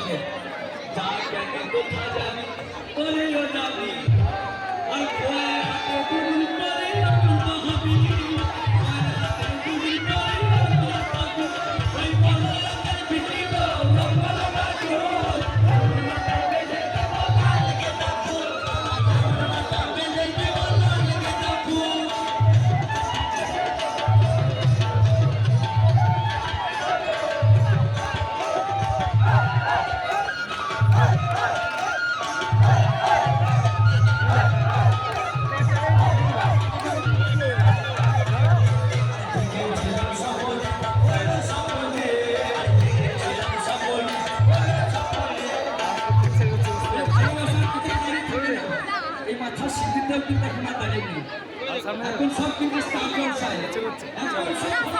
আছে যা কেন কোথা যাবি করেও যাবি আর খোয়ার হাতে দুদিন পরে অনন্ত হবি আর হাতে দুদিন পরে অনন্ত হবি ওই বলরাতে ভিটিব লঙ্গল বাজো সিদ্ধিতেও কিন্তু এখন আর দাঁড়িয়ে এখন সব কিন্তু স্টার জলসায় এখন সব